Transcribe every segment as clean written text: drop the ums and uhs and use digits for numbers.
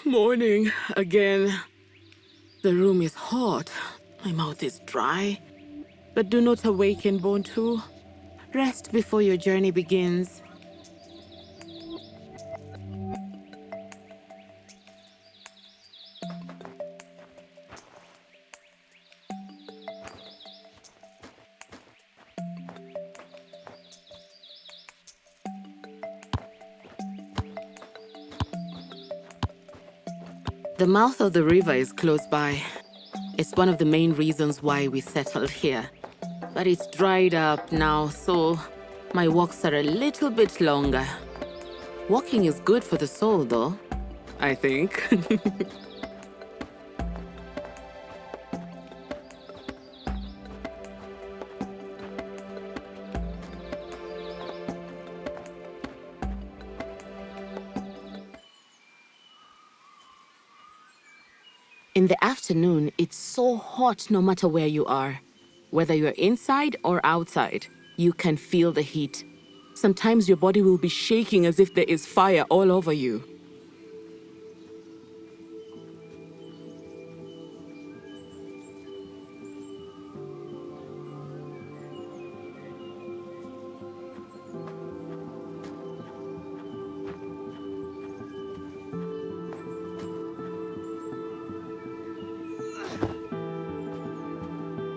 Morning again. The room is hot. My mouth is dry. But do not awaken, Bontu. Rest before your journey begins. The mouth of the river is close by. It's one of the main reasons why we settled here. But it's dried up now, so my walks are a little bit longer. Walking is good for the soul, though, I think. In the afternoon, it's so hot no matter where you are. Whether you're inside or outside, you can feel the heat. Sometimes your body will be shaking as if there is fire all over you.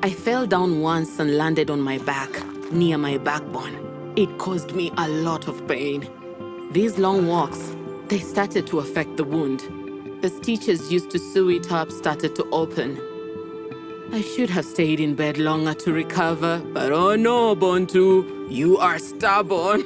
I fell down once and landed on my back, near my backbone. It caused me a lot of pain. These long walks, they started to affect the wound. The stitches used to sew it up started to open. I should have stayed in bed longer to recover, but oh no, Bontu, you are stubborn.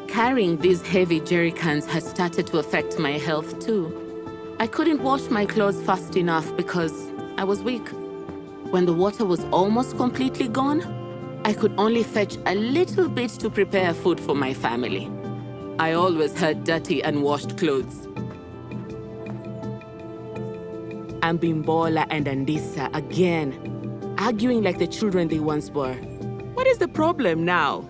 Carrying these heavy jerry cans had started to affect my health too. I couldn't wash my clothes fast enough because I was weak. When the water was almost completely gone, I could only fetch a little bit to prepare food for my family. I always had dirty and washed clothes. Ambimbola and Andisa again, arguing like the children they once were. What is the problem now?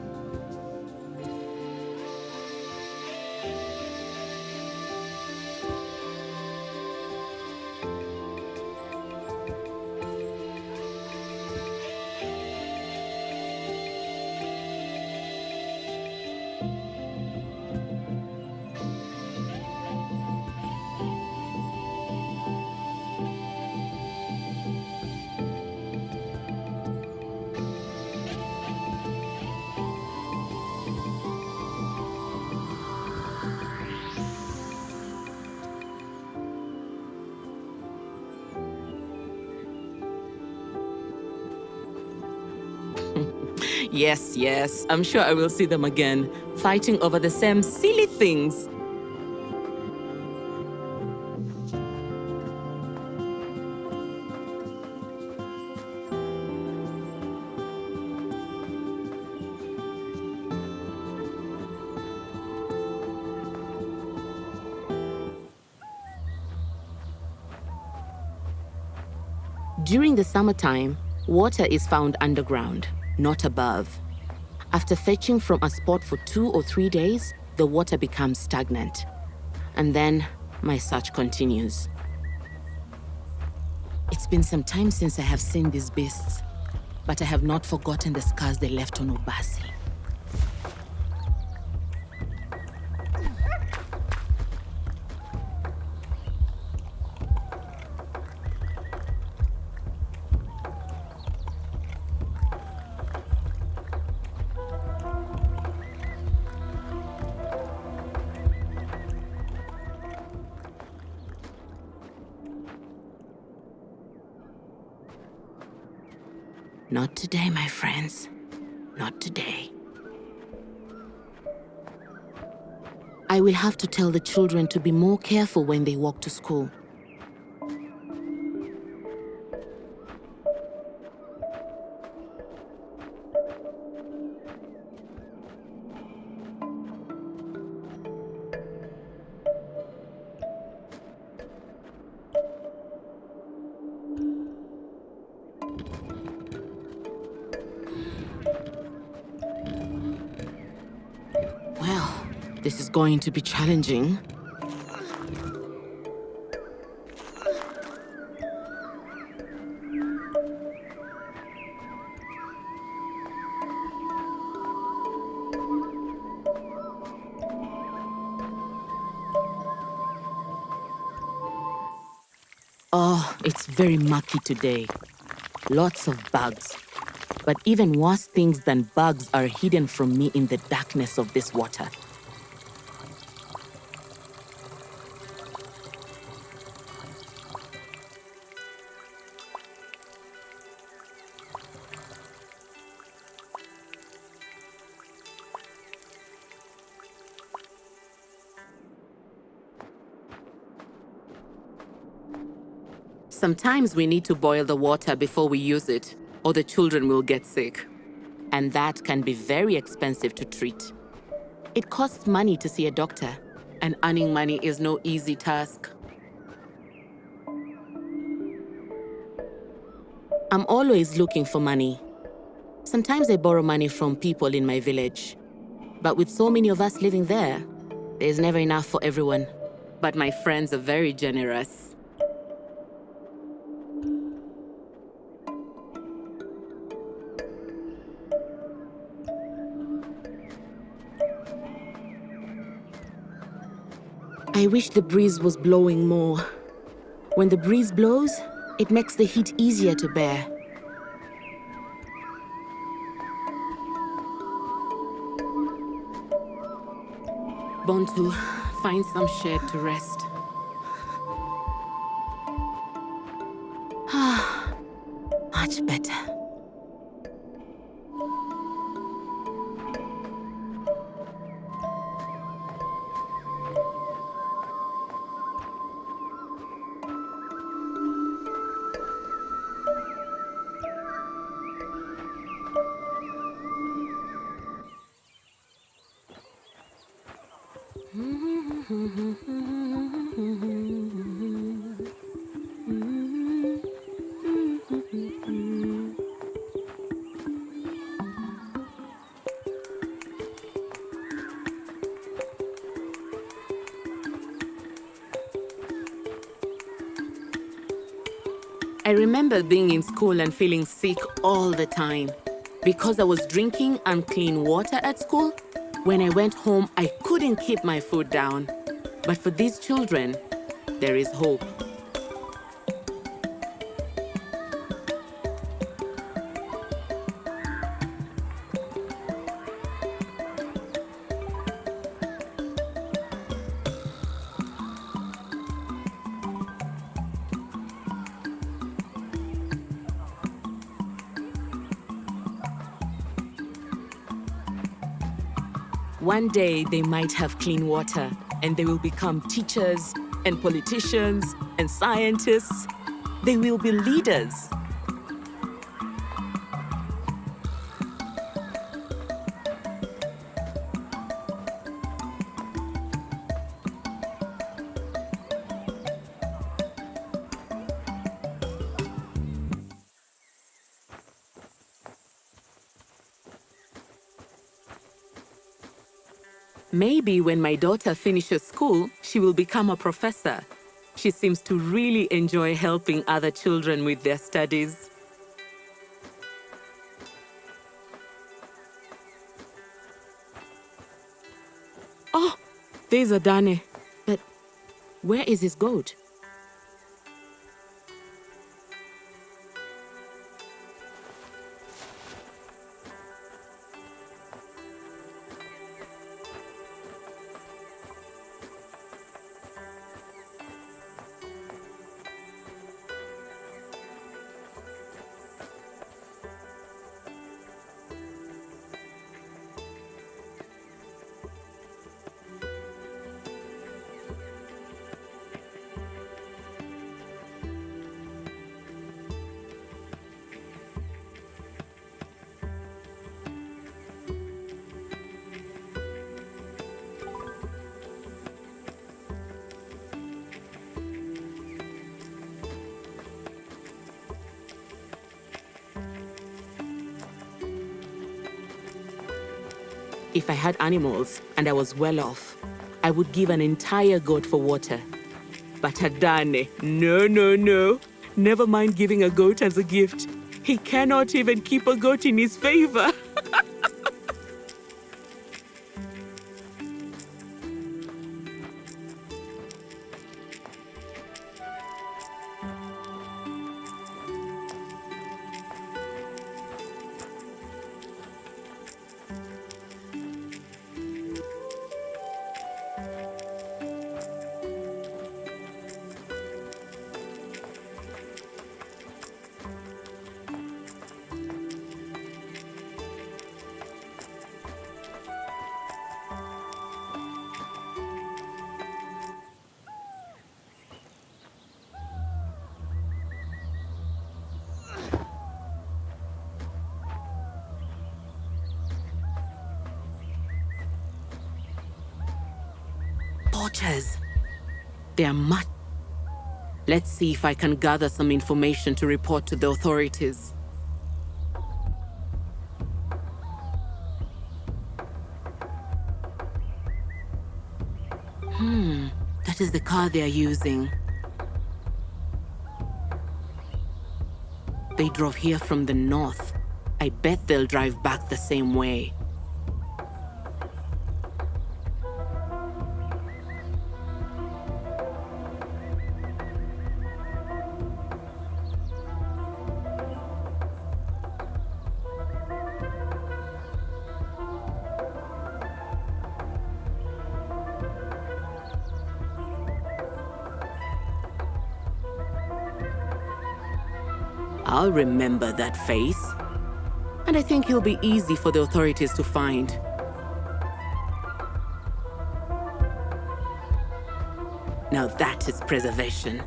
Yes, I'm sure I will see them again, fighting over the same silly things. During the summertime, water is found underground, not above. After fetching from a spot for 2 or 3 days, the water becomes stagnant. And then my search continues. It's been some time since I have seen these beasts, but I have not forgotten the scars they left on Ubasi. Not today, my friends. Not today. I will have to tell the children to be more careful when they walk to school. Well, this is going to be challenging. Oh, it's very mucky today. Lots of bugs. But even worse things than bugs are hidden from me in the darkness of this water. Sometimes we need to boil the water before we use it, or the children will get sick. And that can be very expensive to treat. It costs money to see a doctor, and earning money is no easy task. I'm always looking for money. Sometimes I borrow money from people in my village. But with so many of us living there, there's never enough for everyone. But my friends are very generous. I wish the breeze was blowing more. When the breeze blows, it makes the heat easier to bear. Bontu, find some shade to rest. Much better. I remember being in school and feeling sick all the time. Because I was drinking unclean water at school, when I went home, I couldn't keep my food down. But for these children, there is hope. One day, they might have clean water, and they will become teachers and politicians and scientists. They will be leaders. Maybe when my daughter finishes school, she will become a professor. She seems to really enjoy helping other children with their studies. Oh, there's Adane. But where is his goat? If I had animals and I was well off, I would give an entire goat for water. But Adane, no. Never mind giving a goat as a gift. He cannot even keep a goat in his favor. Poachers. They are much. Let's see if I can gather some information to report to the authorities. That is the car they are using. They drove here from the north. I bet they'll drive back the same way. I'll remember that face. And I think he'll be easy for the authorities to find. Now that is preservation.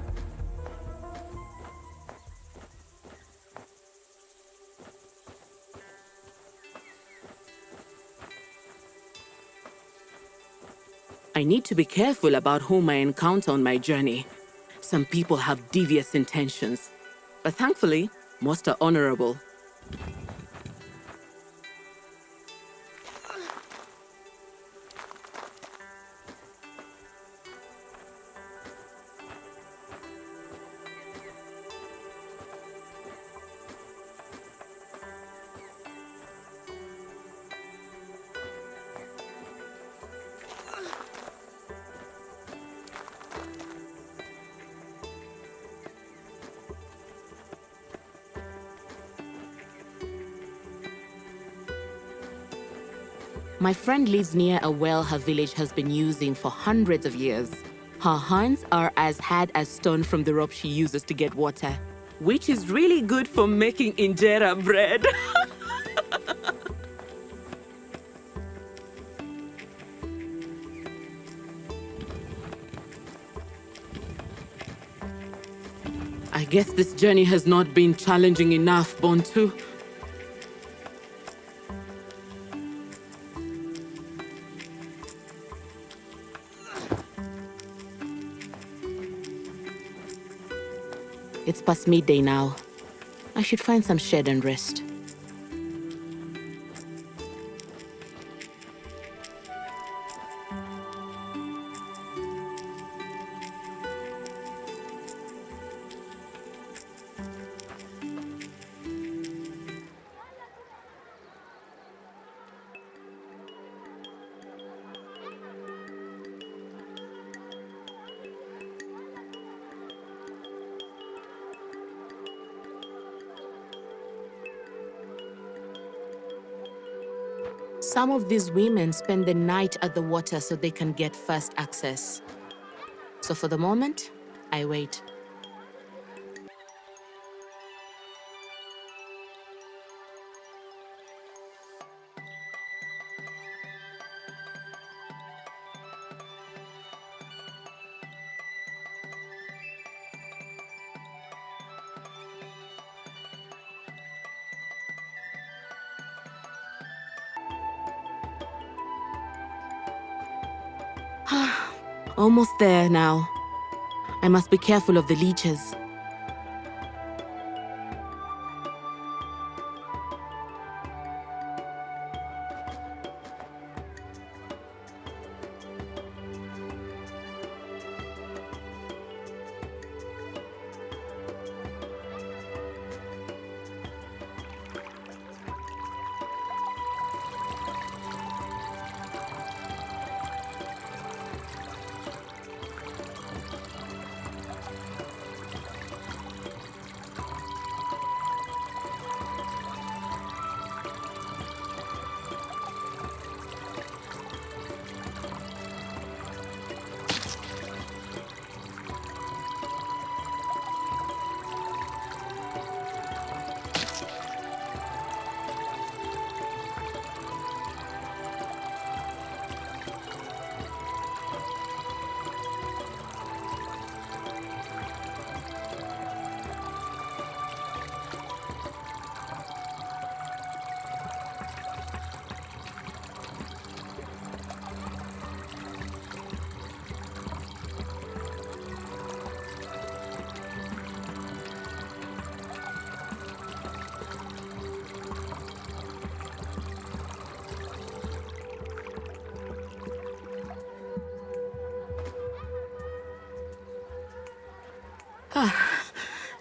I need to be careful about whom I encounter on my journey. Some people have devious intentions, but thankfully, most are honorable. My friend lives near a well her village has been using for hundreds of years. Her hands are as hard as stone from the rope she uses to get water, which is really good for making injera bread. I guess this journey has not been challenging enough, Bontu. It's past midday now. I should find some shade and rest. Some of these women spend the night at the water so they can get first access. So for the moment, I wait. Almost there now. I must be careful of the leeches.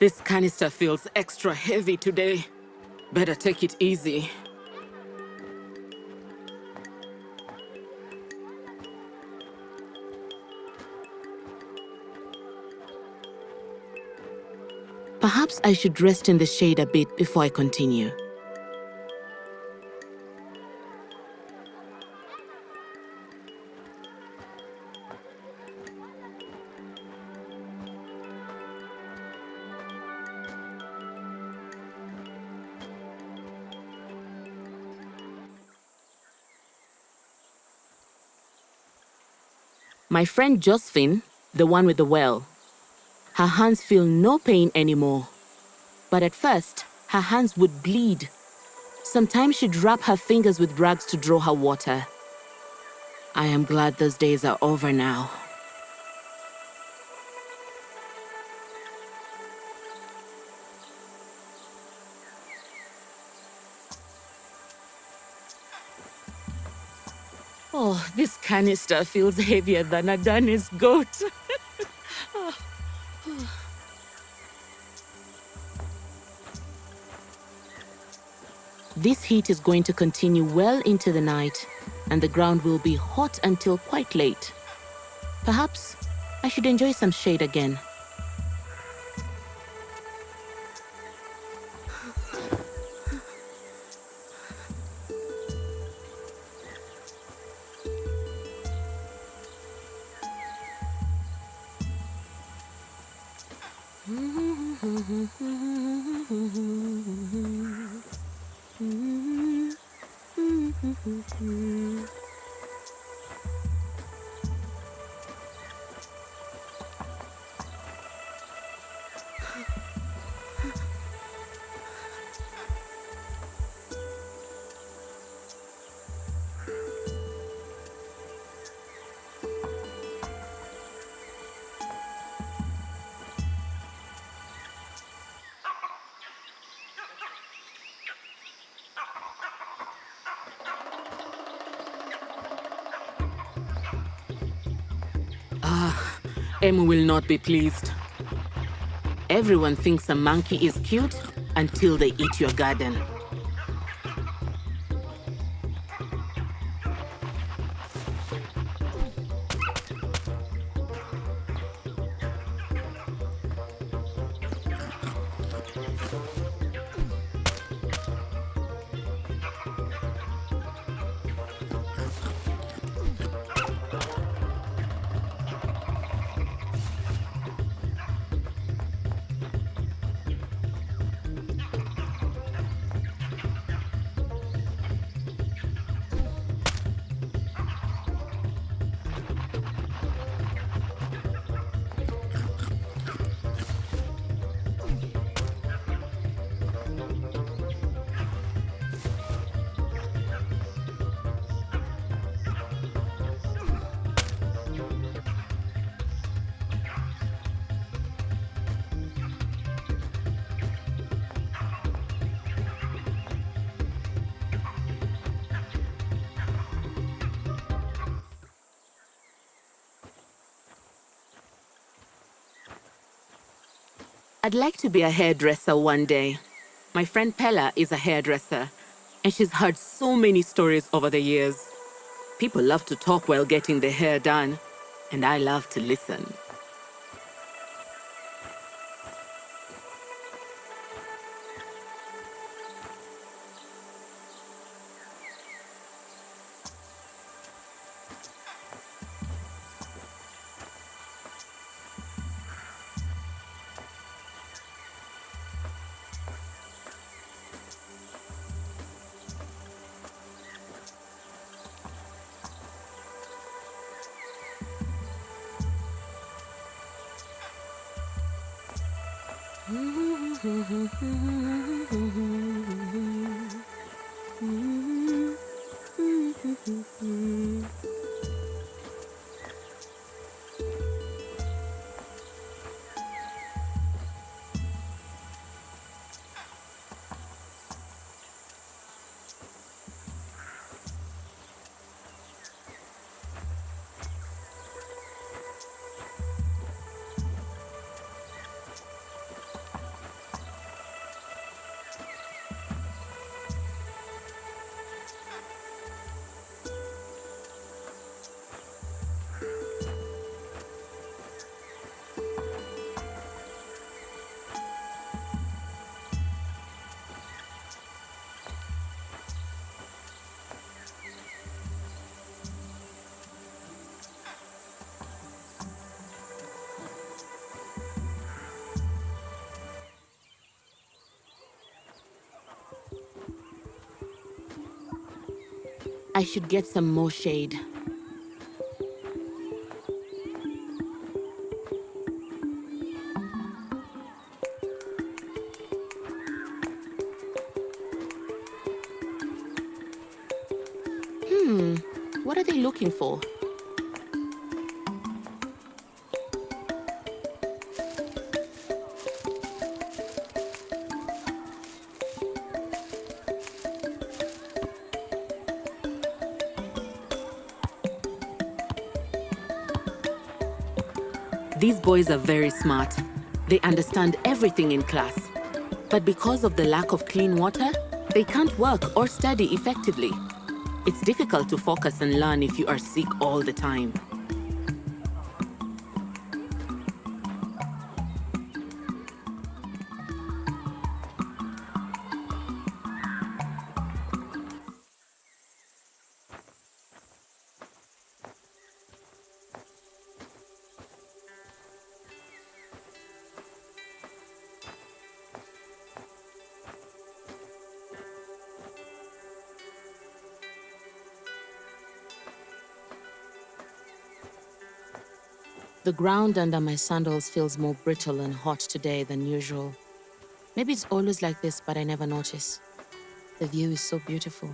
This canister feels extra heavy today. Better take it easy. Perhaps I should rest in the shade a bit before I continue. My friend Josephine, the one with the well, her hands feel no pain anymore. But at first, her hands would bleed. Sometimes she'd wrap her fingers with rags to draw her water. I am glad those days are over now. Oh, this canister feels heavier than a Danny's goat. This heat is going to continue well into the night, and the ground will be hot until quite late. Perhaps I should enjoy some shade again. Emu will not be pleased. Everyone thinks a monkey is cute until they eat your garden. I'd like to be a hairdresser one day. My friend Pella is a hairdresser, and she's heard so many stories over the years. People love to talk while getting their hair done, and I love to listen. I should get some more shade. What are they looking for? These boys are very smart. They understand everything in class. But because of the lack of clean water, they can't work or study effectively. It's difficult to focus and learn if you are sick all the time. The ground under my sandals feels more brittle and hot today than usual. Maybe it's always like this, but I never notice. The view is so beautiful.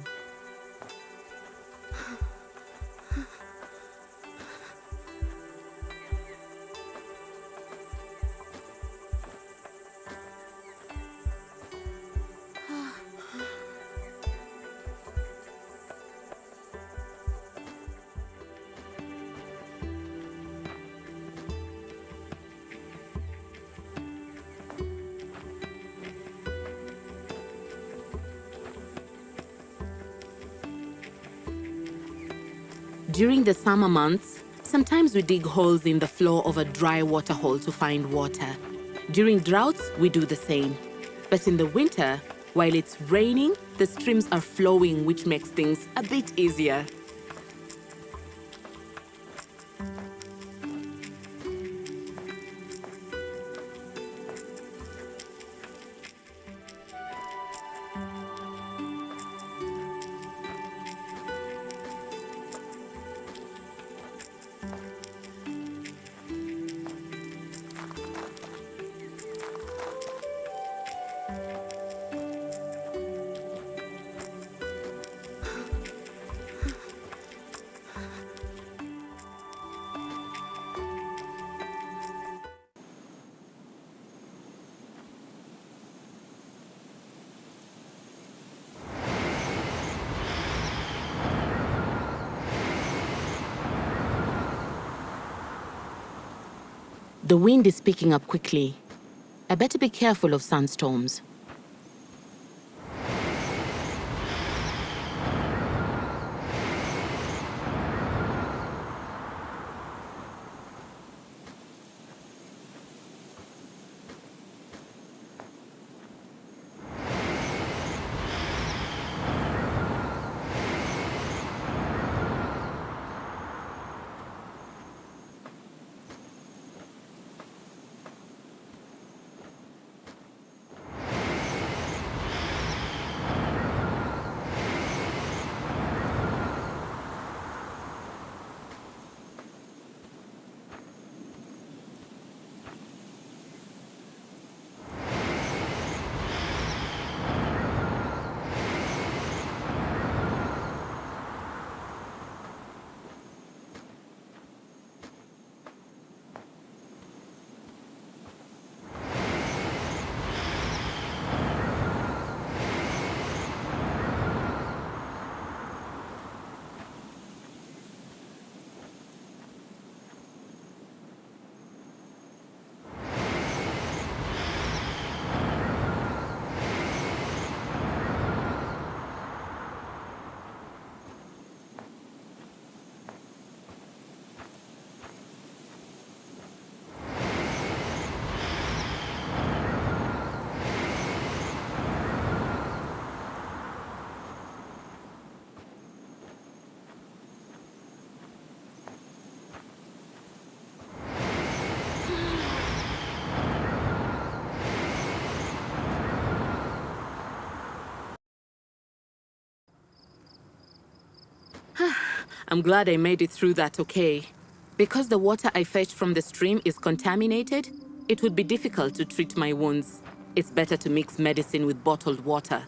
During the summer months, sometimes we dig holes in the floor of a dry water hole to find water. During droughts, we do the same. But in the winter, while it's raining, the streams are flowing, which makes things a bit easier. The wind is picking up quickly. I better be careful of sandstorms. I'm glad I made it through that okay. Because the water I fetched from the stream is contaminated, it would be difficult to treat my wounds. It's better to mix medicine with bottled water.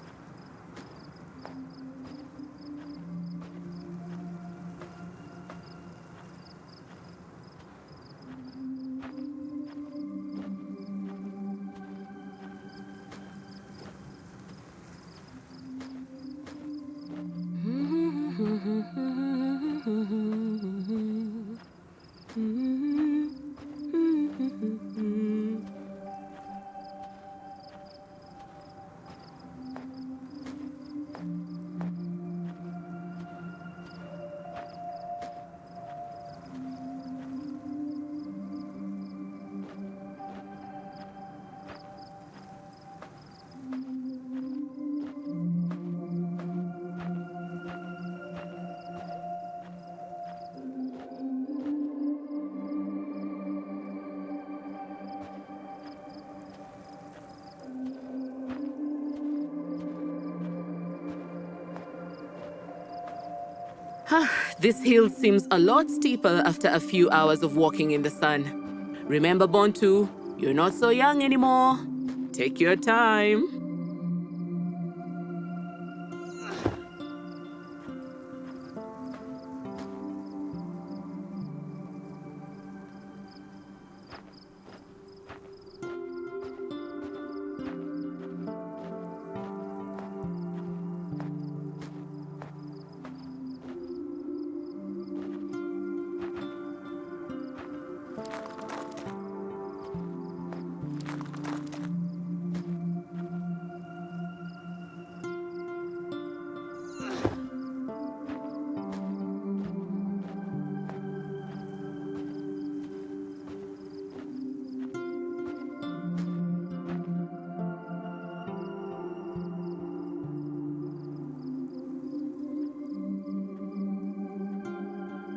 This hill seems a lot steeper after a few hours of walking in the sun. Remember, Bontu, you're not so young anymore. Take your time.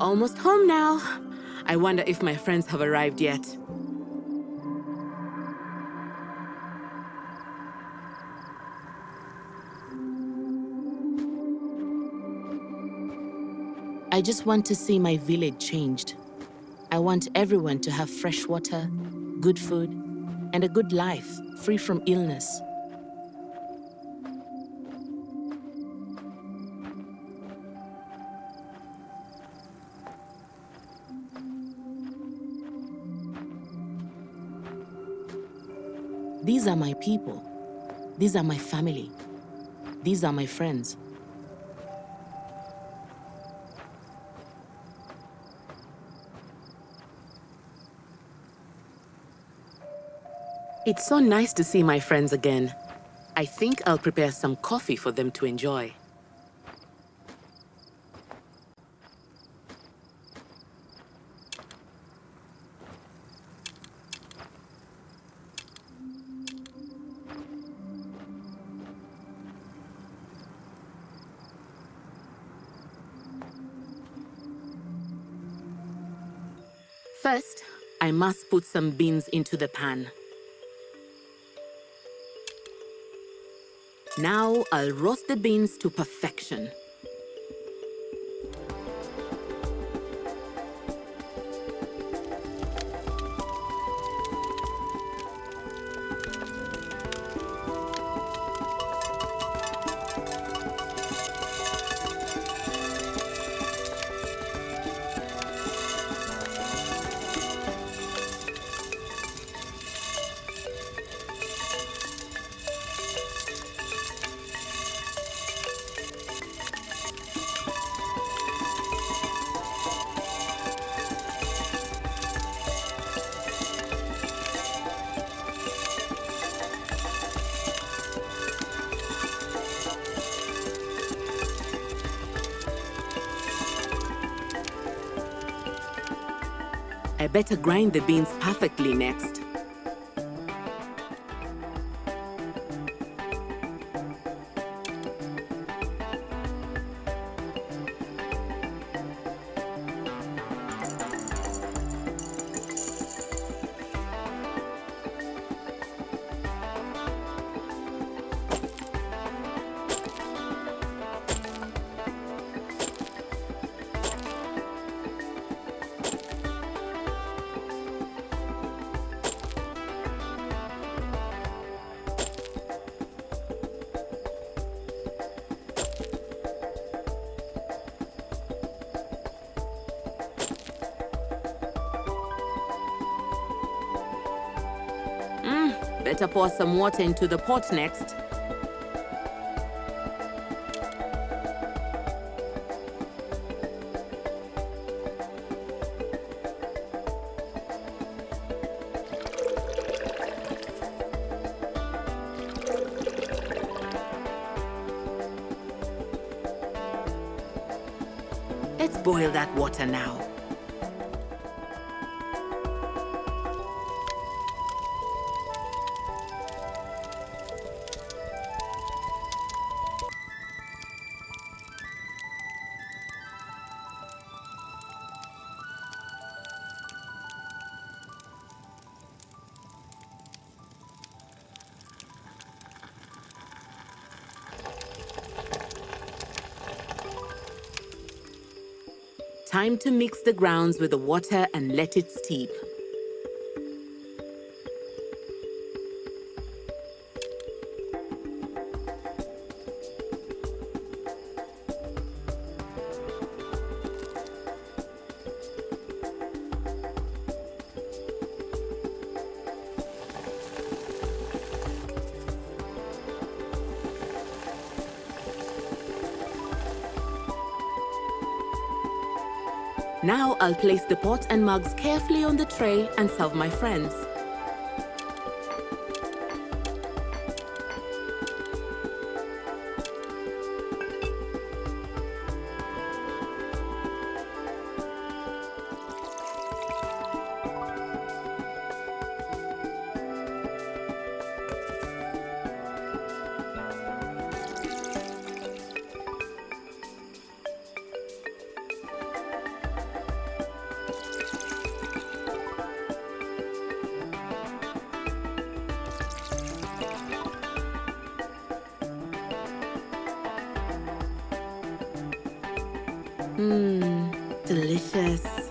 Almost home now. I wonder if my friends have arrived yet. I just want to see my village changed. I want everyone to have fresh water, good food, and a good life, free from illness. These are my people. These are my family. These are my friends. It's so nice to see my friends again. I think I'll prepare some coffee for them to enjoy. First, I must put some beans into the pan. Now I'll roast the beans to perfection. I better grind the beans perfectly next. Better pour some water into the pot next. Let's boil that water now. Time to mix the grounds with the water and let it steep. Now I'll place the pot and mugs carefully on the tray and serve my friends. Delicious.